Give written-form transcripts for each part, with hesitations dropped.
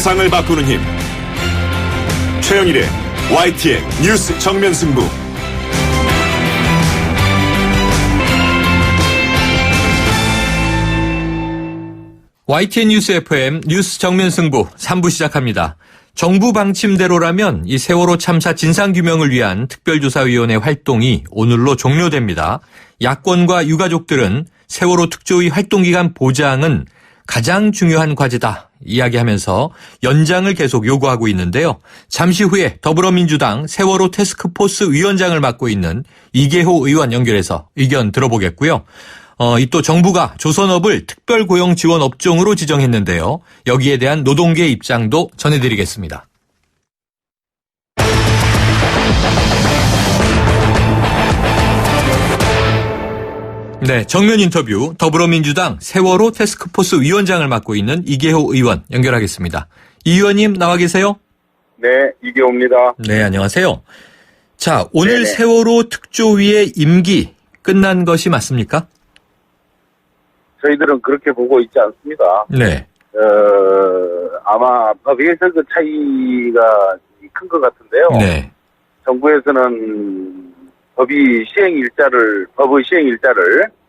세상을 바꾸는 힘. 최영일의 YTN 뉴스 정면 승부. YTN 뉴스 FM 뉴스 정면 승부 3부 시작합니다. 정부 방침대로라면 이 세월호 참사 진상규명을 위한 특별조사위원회 활동이 오늘로 종료됩니다. 야권과 유가족들은 세월호 특조위 활동기간 보장은 가장 중요한 과제다 이야기하면서 연장을 계속 요구하고 있는데요. 잠시 후에 더불어민주당 세월호 태스크포스 위원장을 맡고 있는 이계호 의원 연결해서 의견 들어보겠고요. 또 정부가 조선업을 특별고용 지원 업종으로 지정했는데요. 여기에 대한 노동계 입장도 전해드리겠습니다. 네, 정면 인터뷰 더불어민주당 세월호 태스크포스 위원장을 맡고 있는 이계호 의원 연결하겠습니다. 이 의원님 나와 계세요? 네, 이계호입니다. 네, 안녕하세요. 자, 오늘 네네. 세월호 특조위의 임기 끝난 것이 맞습니까? 저희들은 그렇게 보고 있지 않습니다. 네. 아마 법에서 그 차이가 큰 것 같은데요. 네. 정부에서는 법의 시행 일자를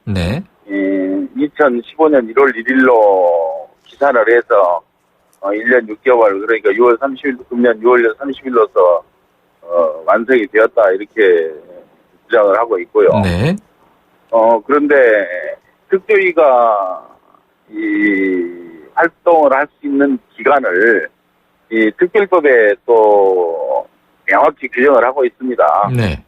네. 2015년 1월 1일로 기산을 해서 1년 6개월, 그러니까 6월 30일, 금년 6월 30일로서 완성이 되었다 이렇게 주장을 하고 있고요. 네. 그런데 특조위가 이 활동을 할 수 있는 기간을 이 특별법에 또 명확히 규정을 하고 있습니다. 네.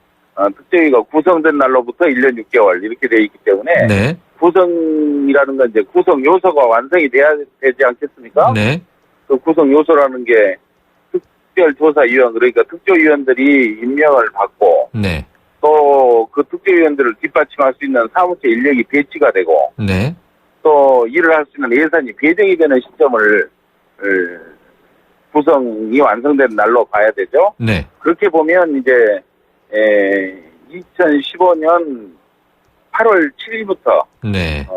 특조위가 구성된 날로부터 1년 6개월 이렇게 돼 있기 때문에 네. 구성이라는 건 이제 구성 요소가 완성이 돼야 되지 않겠습니까? 네. 그 구성 요소라는 게 특별조사위원, 그러니까 특조위원들이 임명을 받고 네. 또 그 특조위원들을 뒷받침할 수 있는 사무처 인력이 배치가 되고 네. 또 일을 할 수 있는 예산이 배정이 되는 시점을 구성이 완성된 날로 봐야 되죠. 네. 그렇게 보면 이제 2015년 8월 7일부터 네.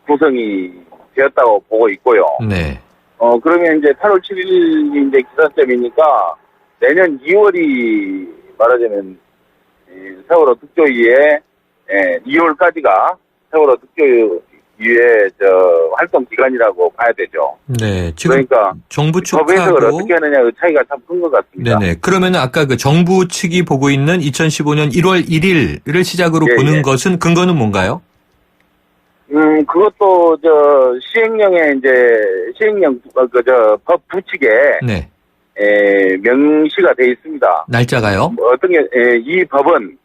구성이 되었다고 보고 있고요. 네. 그러면 이제 8월 7일이 이제 기산점이니까 내년 2월이 말하자면 세월호 특조위의 2월까지가 세월호 특조위의 활동 기간이라고 봐야 되죠. 네. 지금 그러니까 정부 법에서 측하고 어떻게 하느냐 그 차이가 참 큰 것 같습니다. 네네. 그러면 아까 그 정부 측이 보고 있는 2015년 1월 1일을 시작으로 예, 보는 예. 것은 근거는 뭔가요? 그것도 시행령 법 부칙에 네. 명시가 돼 있습니다. 날짜가요? 어떤 게 이 법은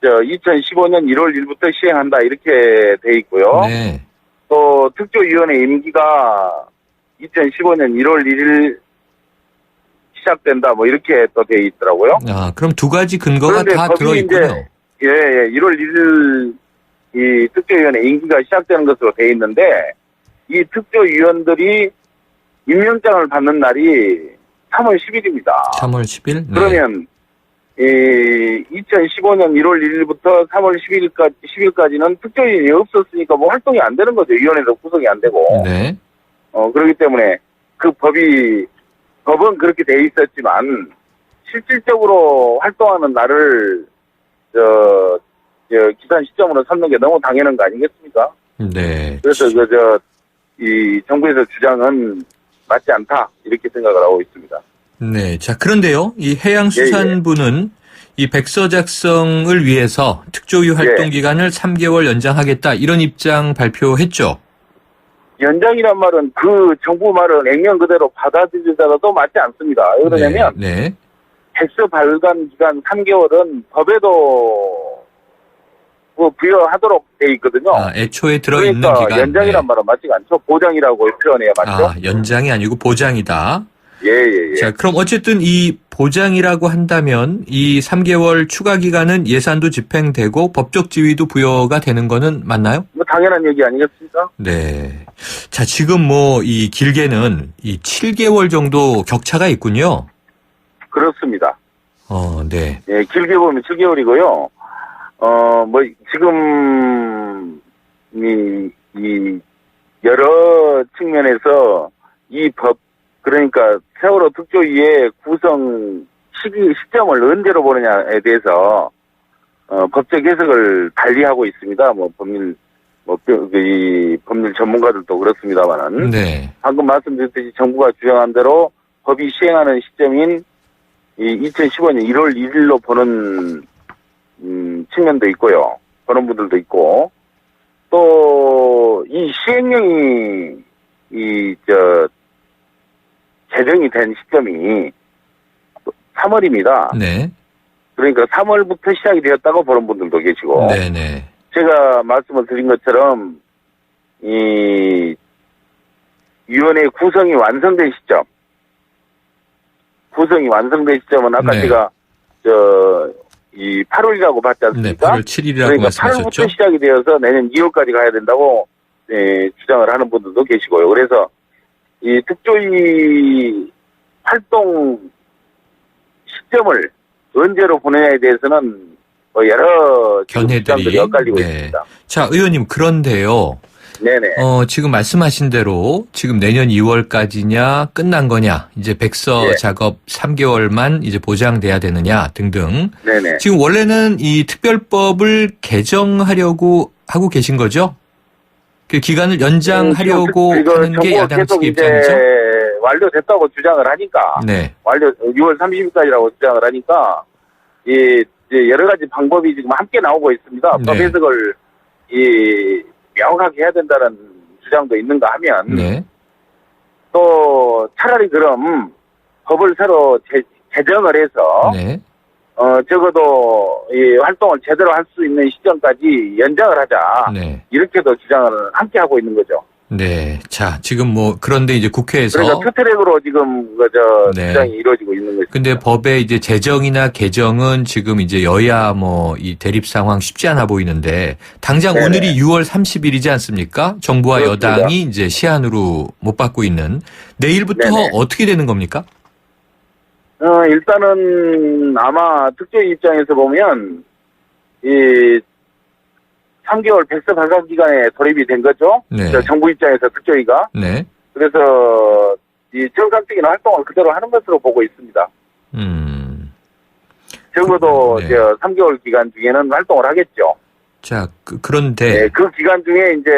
2015년 1월 1일부터 시행한다 이렇게 돼 있고요. 네. 또 특조위원회 임기가 2015년 1월 1일 시작된다 뭐 이렇게 또 돼 있더라고요. 아, 그럼 두 가지 근거가 그런데 다 법이 들어있군요. 이제 1월 1일 이 특조위원회 임기가 시작되는 것으로 돼 있는데 이 특조위원들이 임명장을 받는 날이 3월 10일입니다. 3월 10일? 네. 그러면 2015년 1월 1일부터 3월 10일까지는 특조위원이 없었으니까 뭐 활동이 안 되는 거죠. 위원회도 구성이 안 되고. 네. 그렇기 때문에 그 법은 그렇게 돼 있었지만 실질적으로 활동하는 날을 기산 시점으로 삼는 게 너무 당연한 거 아니겠습니까? 네. 그래서 이 정부에서 주장은 맞지 않다 이렇게 생각을 하고 있습니다. 네. 자, 그런데요. 이 해양수산부는 이 백서 작성을 위해서 특조위 활동 기간을 3개월 연장하겠다 이런 입장 발표했죠. 연장이란 말은 그 정부 말은 액면 그대로 받아들이더라도 맞지 않습니다. 왜 그러냐면 네. 백서 발간 기간 3개월은 법에도 부여하도록 돼 있거든요. 아, 애초에 들어있는 그러니까 기간. 연장이란 말은 맞지가 않죠. 보장이라고 표현해야 맞죠. 아, 연장이 아니고 보장이다. 예. 자, 그럼 어쨌든 이 보장이라고 한다면 이 3개월 추가 기간은 예산도 집행되고 법적 지위도 부여가 되는 거는 맞나요? 뭐 당연한 얘기 아니겠습니까? 네. 자, 지금 뭐 이 길게는 이 7개월 정도 격차가 있군요. 그렇습니다. 네. 예, 길게 보면 7개월이고요. 뭐 지금 이 여러 측면에서 이 그러니까 세월호 특조위의 구성 시점을 언제로 보느냐에 대해서 법적 해석을 달리하고 있습니다. 이 법률 전문가들도 그렇습니다만은 네. 방금 말씀드렸듯이 정부가 주장한 대로 법이 시행하는 시점인 이 2015년 1월 1일로 보는 측면도 있고요. 그런 분들도 있고 또 이 시행령이 제정이 된 시점이 3월입니다. 네. 그러니까 3월부터 시작이 되었다고 보는 분들도 계시고 네네. 제가 말씀을 드린 것처럼 이 위원회 구성이 완성된 시점은 아까 네. 제가 이 8월이라고 봤지 네. 않습니까? 8월 7일이라고 그러니까 말씀하셨죠? 8월부터 시작이 되어서 내년 2월까지 가야 된다고 주장을 하는 분들도 계시고요. 그래서 이 특조위 활동 시점을 언제로 보내냐에 대해서는 여러 주장들이 엇갈리고 있습니다. 자, 의원님, 그런데요. 네네. 지금 말씀하신 대로 지금 내년 2월까지냐 끝난 거냐 이제 백서 예. 작업 3개월만 이제 보장돼야 되느냐 등등. 네네. 지금 원래는 이 특별법을 개정하려고 하고 계신 거죠? 그 기간을 연장하려고 하는 게 야당 측 입장이죠? 완료됐다고 주장을 하니까. 네. 6월 30일까지라고 주장을 하니까 이제 여러 가지 방법이 지금 함께 나오고 있습니다. 네. 법 해석을 명확하게 해야 된다는 주장도 있는가 하면 네. 또 차라리 그럼 법을 새로 개정을 해서 네. 적어도 이 활동을 제대로 할 수 있는 시점까지 연장을 하자. 네. 이렇게도 주장을 함께 하고 있는 거죠. 네. 자, 지금 그런데 이제 국회에서. 그러니까 투트랙으로 지금 네. 주장이 이루어지고 있는 거죠. 근데 법의 이제 제정이나 개정은 지금 이제 여야 이 대립 상황 쉽지 않아 보이는데 당장 네네. 오늘이 6월 30일이지 않습니까? 정부와 그렇습니다. 여당이 이제 시한으로 못 받고 있는 내일부터 네네. 어떻게 되는 겁니까? 일단은 아마 특조위 입장에서 보면 이 3개월 백서 발간 기간에 돌입이 된 거죠. 네. 정부 입장에서 특조위가. 네. 그래서 이 정상적인 활동을 그대로 하는 것으로 보고 있습니다. 적어도 네. 3개월 기간 중에는 활동을 하겠죠. 자, 그런데. 네, 그 기간 중에 이제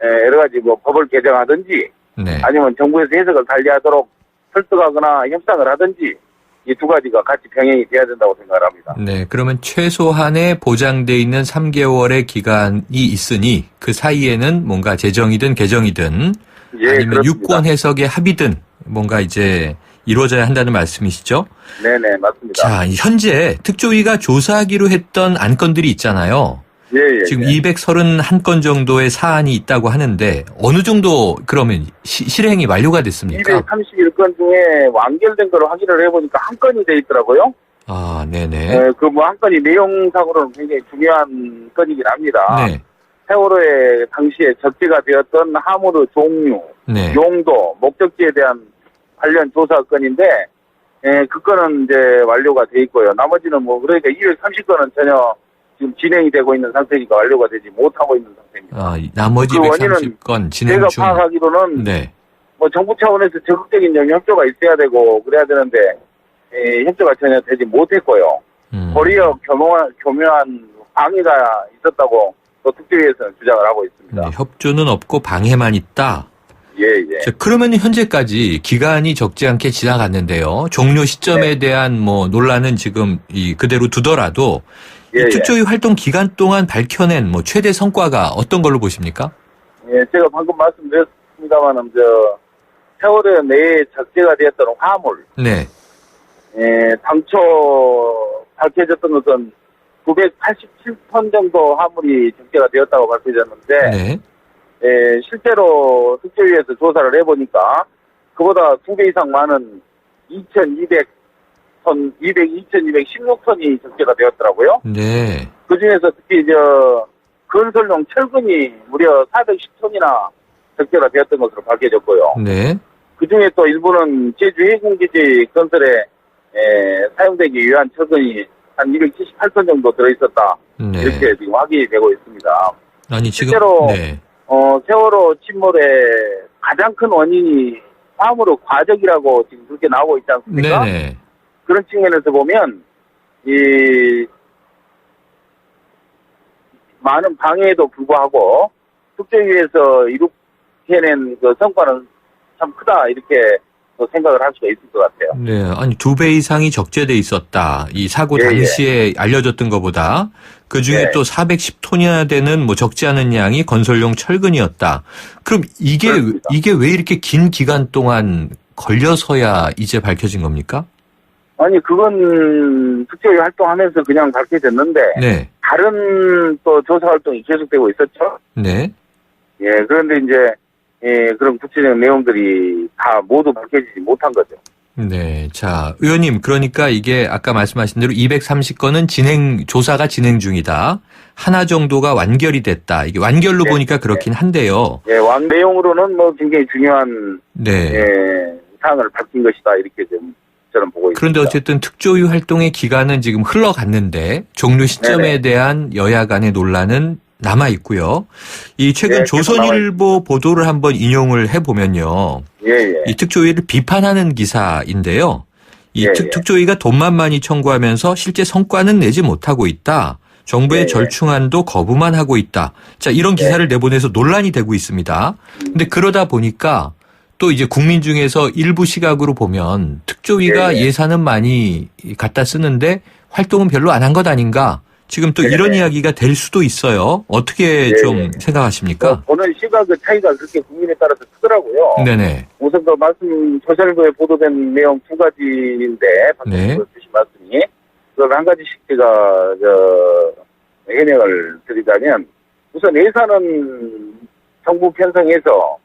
여러 가지 법을 개정하든지 네. 아니면 정부에서 해석을 달리하도록 설득하거나 협상을 하든지 이 두 가지가 같이 병행이 돼야 된다고 생각을 합니다. 네. 그러면 최소한의 보장돼 있는 3개월의 기간이 있으니 그 사이에는 뭔가 제정이든 개정이든 예, 아니면 그렇습니다. 유권 해석의 합의든 뭔가 이제 이루어져야 한다는 말씀이시죠? 네네, 맞습니다. 자, 현재 특조위가 조사하기로 했던 안건들이 있잖아요. 예. 지금 231건 정도의 사안이 있다고 하는데 어느 정도 그러면 실행이 완료가 됐습니까? 231건 중에 완결된 걸 확인을 해보니까 한 건이 돼 있더라고요. 아, 네네. 한 건이 내용상으로는 굉장히 중요한 건이긴 합니다. 네. 세월호에 당시에 적재가 되었던 화물의 종류, 네. 용도, 목적지에 대한 관련 조사 건인데, 그 건은 이제 완료가 돼 있고요. 나머지는 그러니까 230건은 전혀 지금 진행이 되고 있는 상태니까 완료가 되지 못하고 있는 상태입니다. 아, 나머지 그 원인은 230건 진행 제가 중. 파악하기로는 네. 정부 차원에서 적극적인 협조가 있어야 되고 그래야 되는데 협조가 전혀 되지 못했고요. 도리어 교묘한 방해가 있었다고 또 특조위에서는 주장을 하고 있습니다. 네, 협조는 없고 방해만 있다. 예. 자, 그러면 현재까지 기간이 적지 않게 지나갔는데요. 종료 시점에 대한 논란은 지금 그대로 두더라도 이 특조위 활동 기간 동안 밝혀낸 최대 성과가 어떤 걸로 보십니까? 예, 제가 방금 말씀드렸습니다만은 세월호 내에 적재가 되었던 화물. 네. 당초 밝혀졌던 것은 987톤 정도 화물이 적재가 되었다고 밝혀졌는데, 네. 실제로 특조위에서 조사를 해보니까 그보다 2배 이상 많은 2,216톤이 적재가 되었더라고요. 네. 그 중에서 특히 건설용 철근이 무려 410톤이나 적재가 되었던 것으로 밝혀졌고요. 네. 그 중에 또 일부는 제주 해군기지 건설에 사용되기 위한 철근이 한 278톤 정도 들어있었다. 네. 이렇게 지금 확인이 되고 있습니다. 아니, 지금. 실제로 네. 세월호 침몰의 가장 큰 원인이 다음으로 과적이라고 지금 그렇게 나오고 있지 않습니까? 네네. 그런 측면에서 보면 이 많은 방해에도 불구하고 특조위에서 이룩해낸 그 성과는 참 크다 이렇게 또 생각을 할 수가 있을 것 같아요. 네, 아니 2배 이상이 적재돼 있었다. 이 사고 예, 당시에 알려졌던 것보다 그 중에 예. 또 410톤이나 되는 뭐 적지 않은 양이 건설용 철근이었다. 그럼 그렇습니다. 이게 왜 이렇게 긴 기간 동안 걸려서야 이제 밝혀진 겁니까? 아니 그건 특조위 활동하면서 그냥 밝혀졌는데 네, 다른 또 조사 활동이 계속되고 있었죠. 네, 예, 그런데 이제 그런 구체적인 내용들이 다 모두 밝혀지지 못한 거죠. 네. 자, 의원님, 그러니까 이게 아까 말씀하신 대로 230건은 조사가 진행 중이다. 하나 정도가 완결이 됐다. 이게 완결로 네, 보니까 그렇긴 한데요. 예, 왕 내용으로는 뭐 굉장히 중요한 네. 사항을 밝힌 것이다 이렇게 좀 저는 보고 있습니다. 그런데 어쨌든 특조위 활동의 기간은 지금 흘러갔는데 종료 시점에 네네. 대한 여야 간의 논란은 남아 있고요. 이 최근 네, 계속 조선일보 보도를 한번 인용을 해보면요. 예. 이 특조위를 비판하는 기사인데요. 이 예, 특조위가 돈만 많이 청구하면서 실제 성과는 내지 못하고 있다. 정부의 예. 절충안도 거부만 하고 있다. 자, 이런 기사를 내보내서 논란이 되고 있습니다. 근데 그러다 보니까 또 이제 국민 중에서 일부 시각으로 보면 특조위가 예. 예산은 많이 갖다 쓰는데 활동은 별로 안 한 것 아닌가. 지금 또 이런 이야기가 될 수도 있어요. 어떻게 예. 좀 생각하십니까? 보는 시각의 차이가 그렇게 국민에 따라서 크더라고요. 네네. 우선 그 말씀 조선일보에 보도된 내용 두 가지인데 네. 방금 주신 말씀이 그걸 한 가지씩 제가 해명을 드리자면 우선 예산은 정부 편성해서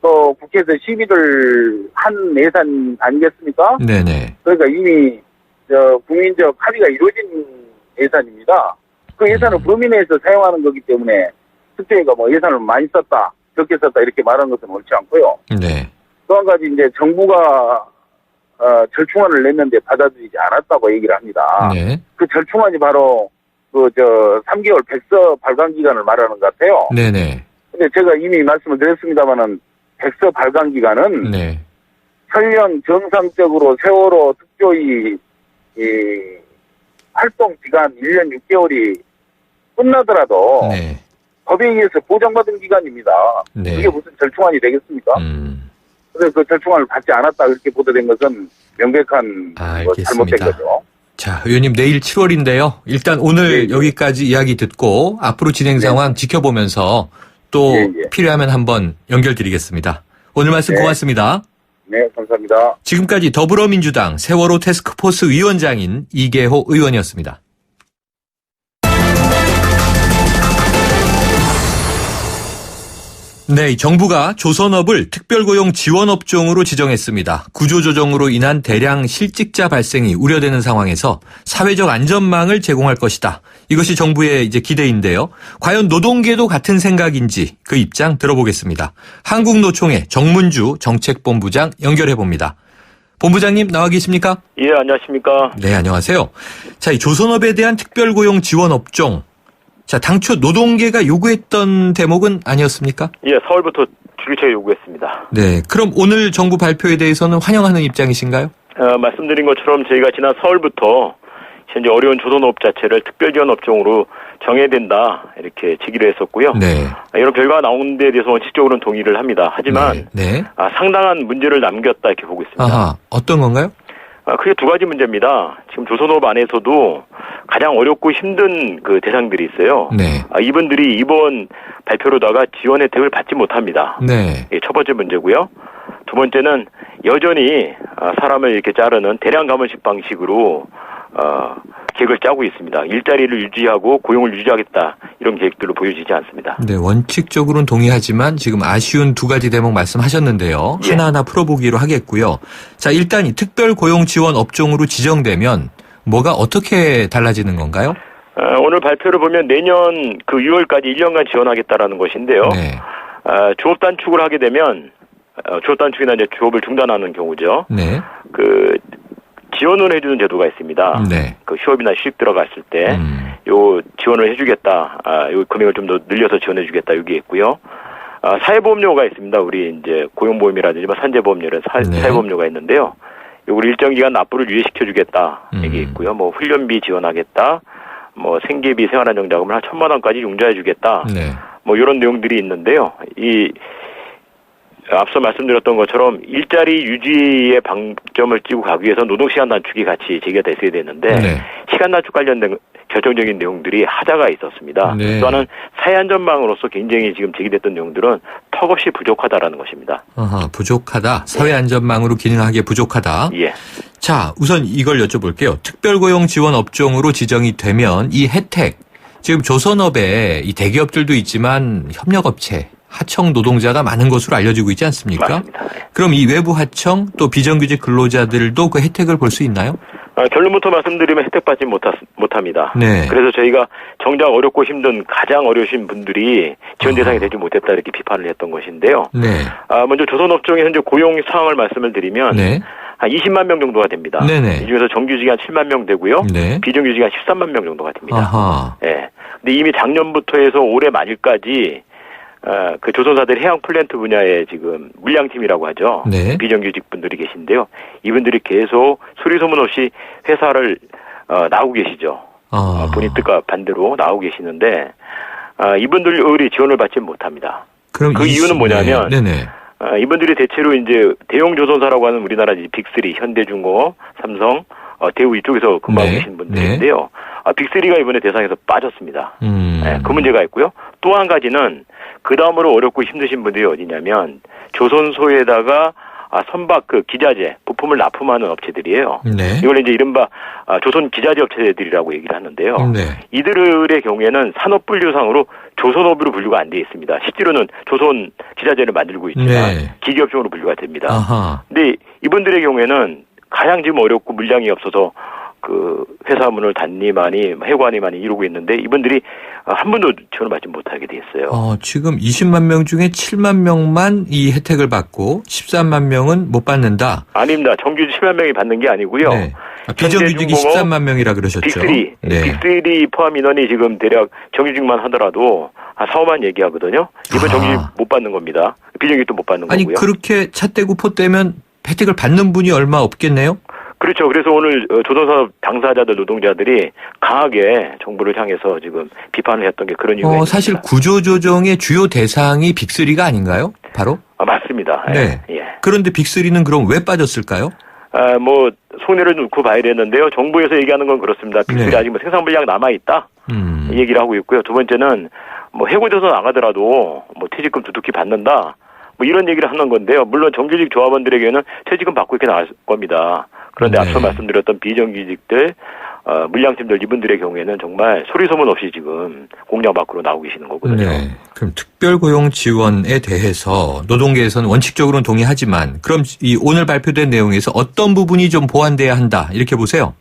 또 국회에서 심의를 한 예산 아니겠습니까? 네네. 그러니까 이미 국민적 합의가 이루어진 예산입니다. 그 예산을 범위 내에서 사용하는 거기 때문에 특조위가 뭐 예산을 많이 썼다, 적게 썼다 이렇게 말하는 것은 옳지 않고요. 네. 또 한 가지 이제 정부가 절충안을 냈는데 받아들이지 않았다고 얘기를 합니다. 네. 그 절충안이 바로 3개월 백서 발간 기간을 말하는 것 같아요. 네네. 근데 제가 이미 말씀을 드렸습니다만은 백서 발간 기간은 네. 설령 정상적으로 세월호 특조위 활동 기간 1년 6개월이 끝나더라도 네. 법에 의해서 보장받은 기간입니다. 네. 그게 무슨 절충안이 되겠습니까? 그래서 그 절충안을 받지 않았다 그렇게 보도된 것은 명백한 알겠습니다. 잘못된 거죠. 자, 의원님 내일 7월인데요. 일단 오늘 네. 여기까지 이야기 듣고 앞으로 진행 상황 지켜보면서 또 네. 필요하면 한번 연결드리겠습니다. 오늘 말씀 네. 고맙습니다. 네, 감사합니다. 지금까지 더불어민주당 세월호 태스크포스 위원장인 이계호 의원이었습니다. 네, 정부가 조선업을 특별고용 지원업종으로 지정했습니다. 구조조정으로 인한 대량 실직자 발생이 우려되는 상황에서 사회적 안전망을 제공할 것이다. 이것이 정부의 이제 기대인데요. 과연 노동계도 같은 생각인지 그 입장 들어보겠습니다. 한국노총의 정문주 정책본부장 연결해 봅니다. 본부장님 나와 계십니까? 예, 안녕하십니까. 네, 안녕하세요. 자, 이 조선업에 대한 특별고용 지원업종. 자, 당초 노동계가 요구했던 대목은 아니었습니까? 예, 서울부터 주기체에 요구했습니다. 네. 그럼 오늘 정부 발표에 대해서는 환영하는 입장이신가요? 말씀드린 것처럼 저희가 지난 서울부터 현재 어려운 조선업 자체를 특별지원업종으로 정해야 된다 이렇게 제기를 했었고요. 네. 이런 결과가 나온 데 대해서 원칙적으로는 동의를 합니다. 하지만 네. 상당한 문제를 남겼다 이렇게 보고 있습니다. 아하, 어떤 건가요? 크게 두 가지 문제입니다. 지금 조선업 안에서도 가장 어렵고 힘든 그 대상들이 있어요. 네. 이분들이 이번 발표로다가 지원 혜택을 받지 못합니다. 네. 첫 번째 문제고요. 두 번째는 여전히 사람을 이렇게 자르는 대량 감원식 방식으로 계획을 짜고 있습니다. 일자리를 유지하고 고용을 유지하겠다 이런 계획들로 보여지지 않습니다. 네, 원칙적으로는 동의하지만 지금 아쉬운 두 가지 대목 말씀하셨는데요. 예. 하나하나 풀어보기로 하겠고요. 자, 일단 이 특별고용지원 업종으로 지정되면 뭐가 어떻게 달라지는 건가요? 오늘 발표를 보면 내년 그 6월까지 1년간 지원하겠다라는 것인데요. 네. 조업 단축을 하게 되면 조업 단축이나 이제 조업을 중단하는 경우죠. 네. 그 지원을 해주는 제도가 있습니다. 네. 그 휴업이나 휴직 들어갔을 때 요 지원을 해주겠다. 요 금액을 좀 더 늘려서 지원해주겠다. 여기 있고요. 사회보험료가 있습니다. 우리 이제 고용보험이라든지 산재보험료 이런 사회보험료가 있는데요. 요걸 일정 기간 납부를 유예시켜주겠다 얘기 있고요. 뭐 훈련비 지원하겠다. 뭐 생계비 생활안정자금을 한 1,000만 원까지 융자해주겠다. 네. 뭐 이런 내용들이 있는데요. 앞서 말씀드렸던 것처럼 일자리 유지의 방점을 찍고 가기 위해서 노동시간 단축이 같이 제기가 됐어야 되는데 네. 시간 단축 관련된 결정적인 내용들이 하자가 있었습니다. 네. 또 하나는 사회안전망으로서 굉장히 지금 제기됐던 내용들은 턱없이 부족하다라는 것입니다. 부족하다. 사회안전망으로 기능하기에 부족하다. 예. 자, 우선 이걸 여쭤볼게요. 특별고용 지원 업종으로 지정이 되면 이 혜택, 지금 조선업에 이 대기업들도 있지만 협력업체, 하청 노동자가 많은 것으로 알려지고 있지 않습니까? 맞습니다. 그럼 이 외부 하청 또 비정규직 근로자들도 그 혜택을 볼 수 있나요? 결론부터 말씀드리면 혜택받지 못합니다. 네. 그래서 저희가 정작 어렵고 힘든 가장 어려우신 분들이 지원 대상이 되지 못했다 이렇게 비판을 했던 것인데요. 네. 먼저 조선업종의 현재 고용 상황을 말씀을 드리면 네. 한 20만 명 정도가 됩니다. 네네. 이 중에서 정규직이 한 7만 명 되고요. 네. 비정규직이 한 13만 명 정도가 됩니다. 아하. 예. 근데 이미 작년부터 해서 올해 말일까지 그 조선사들 해양 플랜트 분야에 지금 물량팀이라고 하죠. 네. 비정규직 분들이 계신데요. 이분들이 계속 소리 소문 없이 회사를 나오고 계시죠. 본인 뜻과 반대로 나오고 계시는데 이분들이 지원을 받지 못합니다. 그럼 그 이유는 뭐냐면 네네. 이분들이 대체로 이제 대형 조선사라고 하는 우리나라 빅3, 현대중공업, 삼성, 대우 이쪽에서 근무하고 네. 계신 분들인데요. 빅3가 이번에 대상에서 빠졌습니다. 네, 그 문제가 있고요. 또 한 가지는 그 다음으로 어렵고 힘드신 분들이 어디냐면 조선소에다가 선박 기자재 부품을 납품하는 업체들이에요. 네. 이걸 이제 이른바 조선 기자재 업체들이라고 얘기를 하는데요. 네. 이들의 경우에는 산업 분류상으로 조선업으로 분류가 안 돼 있습니다. 실제로는 조선 기자재를 만들고 있지만 네. 기계업종으로 분류가 됩니다. 아하. 근데 이분들의 경우에는 가장 지금 어렵고 물량이 없어서 그 회사문을 단리만이 해관이만이 이루고 있는데 이분들이 한 번도 지원을 받지 못하게 돼 있어요. 지금 20만 명 중에 7만 명만 이 혜택을 받고 13만 명은 못 받는다. 아닙니다. 정규직 10만 명이 받는 게 아니고요. 네. 비정규직이 13만 명이라 그러셨죠. 빅3. 네. 빅3 포함 인원이 지금 대략 정규직만 하더라도 4,5만 얘기하거든요. 이번 정규직 못 받는 겁니다. 비정규직도 못 받는 아니 거고요. 그렇게 찻대고 포떼면 혜택을 받는 분이 얼마 없겠네요? 그렇죠. 그래서 오늘 조선산업 당사자들 노동자들이 강하게 정부를 향해서 지금 비판을 했던 게 그런 이유가 있습니다. 사실 구조조정의 주요 대상이 빅3가 아닌가요? 바로? 맞습니다. 네. 예. 그런데 빅3는 그럼 왜 빠졌을까요? 손해를 놓고 봐야 되는데요. 정부에서 얘기하는 건 그렇습니다. 빅3 네. 아직 생산 물량 남아있다. 이 얘기를 하고 있고요. 두 번째는 해고돼서 나가더라도 퇴직금 두둑히 받는다. 이런 얘기를 하는 건데요. 물론 정규직 조합원들에게는 퇴직금 받고 이렇게 나갈 겁니다. 그런데 네. 앞서 말씀드렸던 비정규직들, 물량팀들 이분들의 경우에는 정말 소리 소문 없이 지금 공장 밖으로 나오고 계시는 거거든요. 네. 그럼 특별고용 지원에 대해서 노동계에서는 원칙적으로는 동의하지만 그럼 이 오늘 발표된 내용에서 어떤 부분이 좀 보완돼야 한다 이렇게 보세요?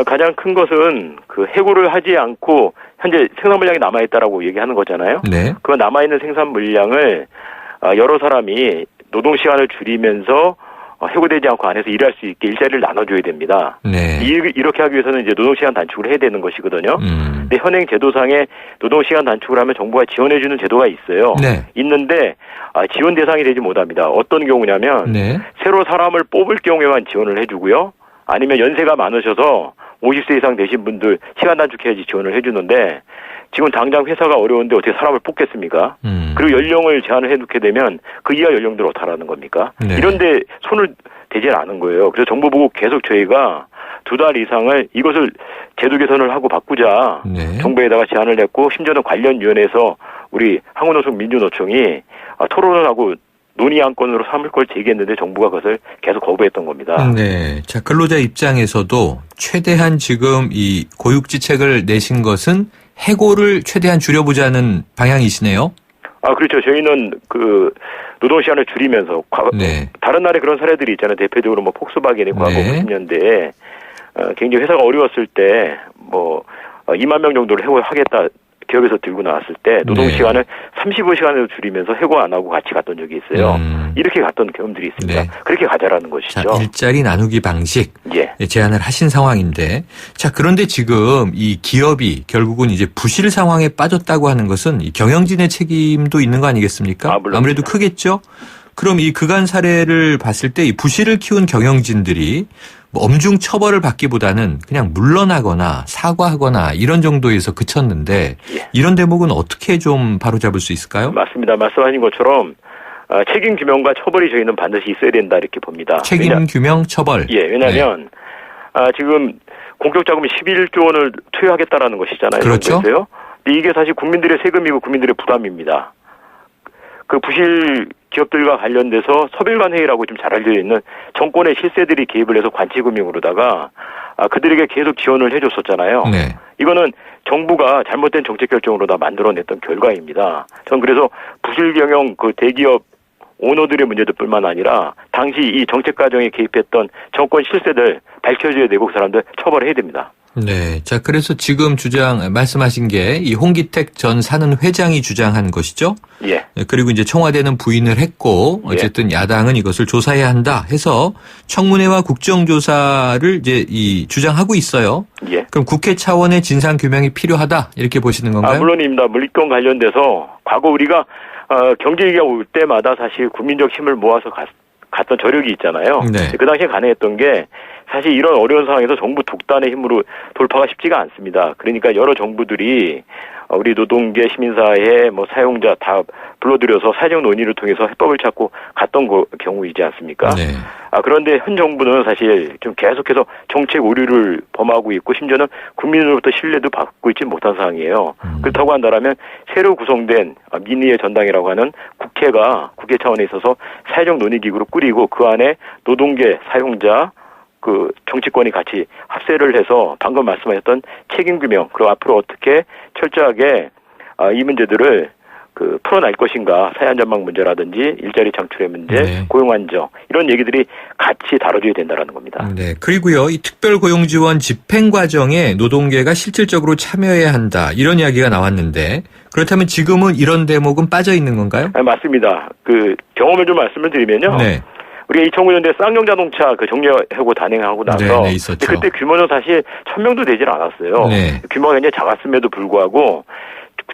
가장 큰 것은 해고를 하지 않고 현재 생산 물량이 남아있다라고 얘기하는 거잖아요. 네. 그 남아있는 생산 물량을 여러 사람이 노동 시간을 줄이면서 해고되지 않고 안에서 일할 수 있게 일자리를 나눠줘야 됩니다. 네. 이렇게 하기 위해서는 이제 노동 시간 단축을 해야 되는 것이거든요. 근데 현행 제도상에 노동 시간 단축을 하면 정부가 지원해주는 제도가 있어요. 네. 있는데 지원 대상이 되지 못합니다. 어떤 경우냐면 네. 새로 사람을 뽑을 경우에만 지원을 해주고요. 아니면 연세가 많으셔서 50세 이상 되신 분들 시간 단축해야지 지원을 해주는데 지금 당장 회사가 어려운데 어떻게 사람을 뽑겠습니까? 그리고 연령을 제한을 해놓게 되면 그 이하 연령들을 어떻게 하는 겁니까? 네. 이런데 손을 대지 않은 거예요. 그래서 정부 보고 계속 저희가 2달 이상을 이것을 제도 개선을 하고 바꾸자. 네. 정부에다가 제안을 했고 심지어는 관련위원회에서 우리 한국노총 민주노총이 토론을 하고 논의 안건으로 삼을 걸 제기했는데 정부가 그것을 계속 거부했던 겁니다. 네. 자, 근로자 입장에서도 최대한 지금 이 고육지책을 내신 것은 해고를 최대한 줄여보자는 방향이시네요. 그렇죠. 저희는 노동 시간을 줄이면서 네. 다른 나라에 그런 사례들이 있잖아요. 대표적으로 폭스바겐이 과거 네. 50년대에 굉장히 회사가 어려웠을 때 2만 명 정도를 해고하겠다 기업에서 들고 나왔을 때 노동시간을 35시간으로 줄이면서 해고 안 하고 같이 갔던 적이 있어요. 이렇게 갔던 경험들이 있습니다. 네. 그렇게 가자라는 것이죠. 자, 일자리 나누기 방식 예. 제안을 하신 상황인데, 자, 그런데 지금 이 기업이 결국은 이제 부실 상황에 빠졌다고 하는 것은 이 경영진의 책임도 있는 거 아니겠습니까? 물론입니다. 아무래도 크겠죠. 그럼 이 그간 사례를 봤을 때 이 부실을 키운 경영진들이 뭐 엄중 처벌을 받기보다는 그냥 물러나거나 사과하거나 이런 정도에서 그쳤는데, 예. 이런 대목은 어떻게 좀 바로잡을 수 있을까요? 맞습니다. 말씀하신 것처럼 책임 규명과 처벌이 저희는 반드시 있어야 된다 이렇게 봅니다. 책임 규명 처벌. 예, 왜냐하면 지금 공적자금 11조 원을 투여하겠다라는 것이잖아요. 그렇죠. 정부에서요. 근데 이게 사실 국민들의 세금이고 국민들의 부담입니다. 그 부실 기업들과 관련돼서 서별관회의라고 좀 잘 알려져 있는 정권의 실세들이 개입을 해서 관치금융으로다가 그들에게 계속 지원을 해줬었잖아요. 네. 이거는 정부가 잘못된 정책 결정으로 다 만들어냈던 결과입니다. 전 그래서 부실 경영 그 대기업 오너들의 문제들뿐만 아니라 당시 이 정책 과정에 개입했던 정권 실세들 밝혀져야 되고 그 사람들 처벌해야 됩니다. 네. 자, 그래서 지금 말씀하신 게 이 홍기택 전 사는 회장이 주장한 것이죠. 예. 그리고 이제 청와대는 부인을 했고, 어쨌든 야당은 이것을 조사해야 한다 해서 청문회와 국정조사를 이제 주장하고 있어요. 예. 그럼 국회 차원의 진상규명이 필요하다 이렇게 보시는 건가요? 물론입니다. 물리권 관련돼서 과거 우리가 경제위기가 올 때마다 사실 국민적 힘을 모아서 갔던 저력이 있잖아요. 네. 그 당시에 가능했던 게 사실 이런 어려운 상황에서 정부 독단의 힘으로 돌파가 쉽지가 않습니다. 그러니까 여러 정부들이 우리 노동계, 시민사회, 사용자 다 불러들여서 사회적 논의를 통해서 해법을 찾고 갔던 경우이지 않습니까? 네. 그런데 현 정부는 사실 좀 계속해서 정책 오류를 범하고 있고 심지어는 국민으로부터 신뢰도 받고 있지 못한 상황이에요. 그렇다고 한다면 새로 구성된 민의의 전당이라고 하는 국회가 국회 차원에 있어서 사회적 논의기구를 꾸리고 그 안에 노동계, 사용자, 그 정치권이 같이 합세를 해서 방금 말씀하셨던 책임규명, 그리고 앞으로 어떻게 철저하게 이 문제들을 풀어낼 것인가, 사회안전망 문제라든지 일자리 창출의 문제, 네. 고용 안정 이런 얘기들이 같이 다뤄져야 된다는 겁니다. 네. 그리고요, 이 특별고용지원 집행 과정에 노동계가 실질적으로 참여해야 한다 이런 이야기가 나왔는데, 그렇다면 지금은 이런 대목은 빠져 있는 건가요? 맞습니다. 경험을 좀 말씀을 드리면요. 네. 우리가 2009년도에 쌍용자동차 정리하고 단행하고 나서 네, 있었죠. 그때 규모는 사실 1000명도 되질 않았어요. 네. 규모가 굉장히 작았음에도 불구하고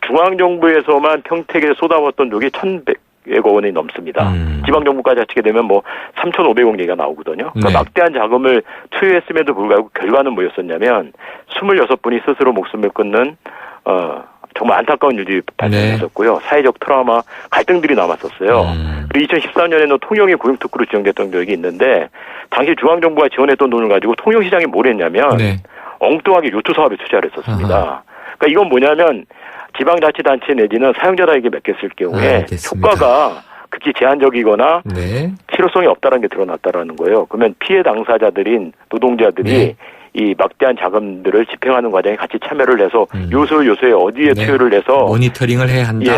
중앙정부에서만 평택에 쏟아부었던 돈이 1,100억 원이 넘습니다. 지방정부까지 합치게 되면 3,500억 얘기가 나오거든요. 그러니까 네. 막대한 자금을 투여했음에도 불구하고 결과는 뭐였었냐면 26분이 스스로 목숨을 끊는 정말 안타까운 일이 발생했었고요. 사회적 트라우마, 갈등들이 남았었어요. 그리고 2014년에는 통영이 고용특구로 지정됐던 적이 있는데 당시 중앙정부가 지원했던 돈을 가지고 통영시장이 뭘 했냐면 엉뚱하게 요트 사업에 투자를 했었습니다. 그러니까 이건 뭐냐면 지방자치단체 내지는 사용자들에게 맡겼을 경우에 효과가 극히 제한적이거나 실효성이 없다는 게 드러났다라는 거예요. 그러면 피해 당사자들인 노동자들이 이 막대한 자금들을 집행하는 과정에 같이 참여를 해서 요소에 어디에 투여를 해서 모니터링을 해야 한다.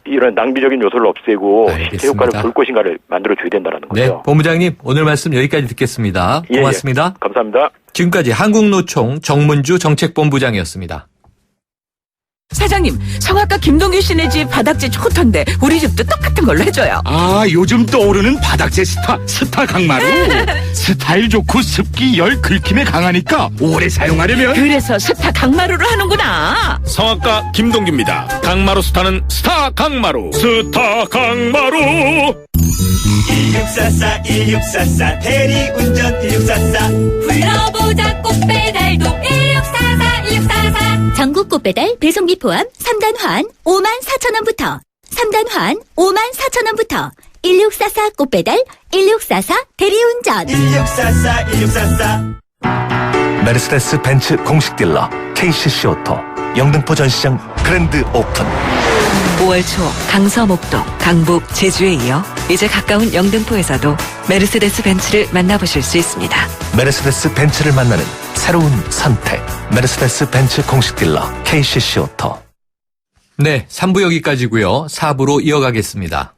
이런 낭비적인 요소를 없애고 실제 효과를 볼 것인가를 만들어줘야 된다는 거죠. 네, 본부장님 오늘 말씀 여기까지 듣겠습니다. 고맙습니다. 감사합니다. 지금까지 한국노총 정문주 정책본부장이었습니다. 사장님, 성악가 김동규 씨네 집 바닥재 좋던데 우리 집도 똑같은 걸로 해줘요. 요즘 떠오르는 바닥재 스타 강마루. 스타일 좋고 습기 열 긁힘에 강하니까 오래 사용하려면 그래서 스타 강마루를 하는구나. 성악가 김동규입니다. 강마루 스타는 스타 강마루. 스타 강마루. 1644 대리운전 1644 불러보자 꽃배달도 1644 전국 꽃배달 배송비 포함 3단 환 54,000원부터 3단 환 54,000원부터 1644 꽃배달 1644 대리운전 1644 메르세데스 벤츠 공식 딜러 KCC 오토 영등포 전시장 그랜드 오픈. 5월 초 강서, 목동, 강북, 제주에 이어 이제 가까운 영등포에서도 메르세데스 벤츠를 만나보실 수 있습니다. 메르세데스 벤츠를 만나는 새로운 선택. 메르세데스 벤츠 공식 딜러 KCC 오토. 네, 3부 여기까지고요. 4부로 이어가겠습니다.